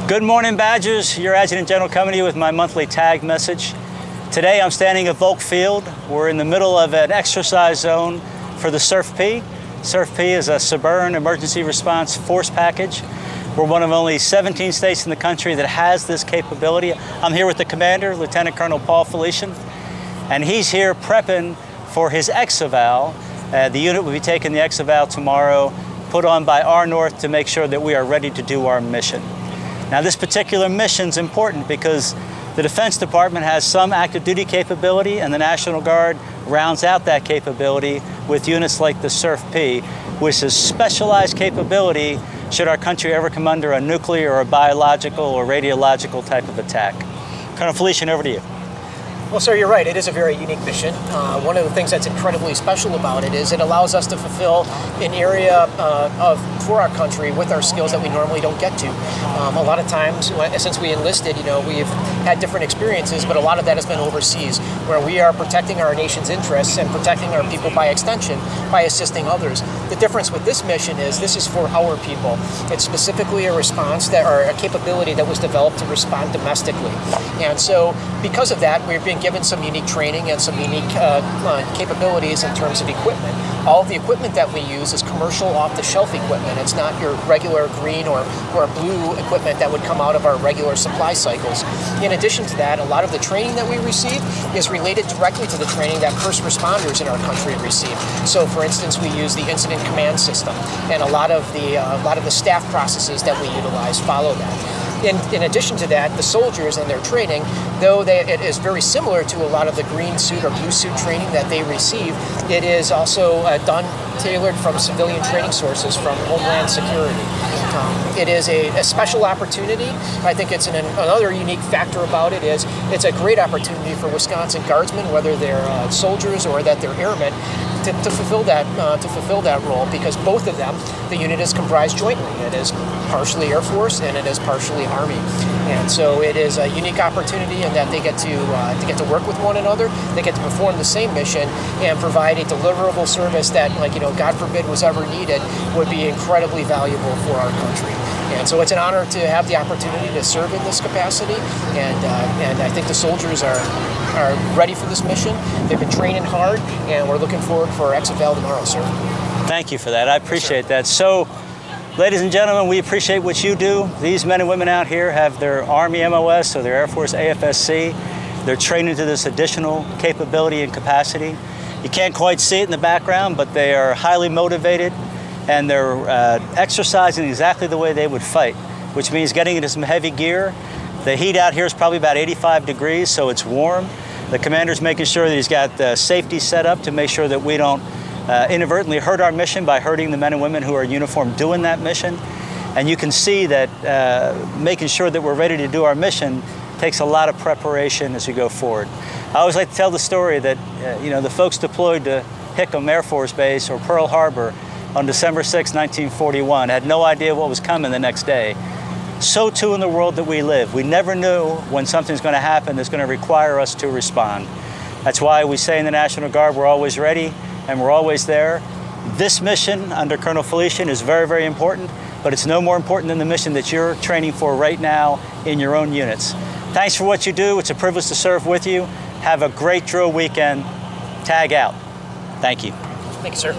Good morning, Badgers. Your Adjutant General coming to you with my monthly tag message. Today I'm standing at Volk Field. We're in the middle of an exercise zone for the CERFP. CERFP is a Suburban Emergency Response Force Package. We're one of only 17 states in the country that has this capability. I'm here with the commander, Lieutenant Colonel Paul Felician, and he's here prepping for his exeval. The unit will be taking the exeval tomorrow, put on by our North to make sure that we are ready to do our mission. Now, this particular mission is important because the Defense Department has some active duty capability, and the National Guard rounds out that capability with units like the CERFP, which is specialized capability should our country ever come under a nuclear or a biological or radiological type of attack. Colonel Felician, over to you. Well, sir, you're right. It is a very unique mission. One of the things that's incredibly special about it is it allows us to fulfill an area for our country with our skills that we normally don't get to. A lot of times, since we enlisted, we've had different experiences, but a lot of that has been overseas, where we are protecting our nation's interests and protecting our people by extension by assisting others. The difference with this mission is this is for our people. It's specifically a response or a capability that was developed to respond domestically. And so, because of that, we're being given some unique training and some unique capabilities in terms of equipment. All of the equipment that we use is commercial off-the-shelf equipment. It's not your regular green or blue equipment that would come out of our regular supply cycles. In addition to that, a lot of the training that we receive is related directly to the training that first responders in our country receive. So, for instance, we use the incident command system, and a lot of the staff processes that we utilize follow that. In addition to that, the soldiers and their training, though it is very similar to a lot of the green suit or blue suit training that they receive, it is also tailored from civilian training sources from Homeland Security. It is a special opportunity. I think it's another unique factor about it is it's a great opportunity for Wisconsin Guardsmen, whether they're soldiers or that they're airmen, to fulfill that role, because both of them, the unit is comprised jointly. It is partially Air Force and it is partially Army, and so it is a unique opportunity in that they get to work with one another. They get to perform the same mission and provide a deliverable service that, God forbid, was ever needed, would be incredibly valuable for our country. And so it's an honor to have the opportunity to serve in this capacity, and I think the soldiers are ready for this mission. They've been training hard, and we're looking forward for our exeval tomorrow, sir. Thank you for that. I appreciate that. So, ladies and gentlemen, we appreciate what you do. These men and women out here have their Army MOS or their Air Force AFSC. They're trained into this additional capability and capacity. You can't quite see it in the background, but they are highly motivated, and they're exercising exactly the way they would fight, which means getting into some heavy gear. The heat out here is probably about 85 degrees, so it's warm. The commander's making sure that he's got safety set up to make sure that we don't inadvertently hurt our mission by hurting the men and women who are uniformed doing that mission. And you can see that making sure that we're ready to do our mission takes a lot of preparation as we go forward. I always like to tell the story that the folks deployed to Hickam Air Force Base or Pearl Harbor on December 6, 1941 had no idea what was coming the next day. So too in the world that we live. We never knew when something's going to happen that's going to require us to respond. That's why we say in the National Guard we're always ready and we're always there. This mission under Colonel Felician is very, very important, but it's no more important than the mission that you're training for right now in your own units. Thanks for what you do. It's a privilege to serve with you. Have a great drill weekend. Tag out. Thank you. Thank you, sir.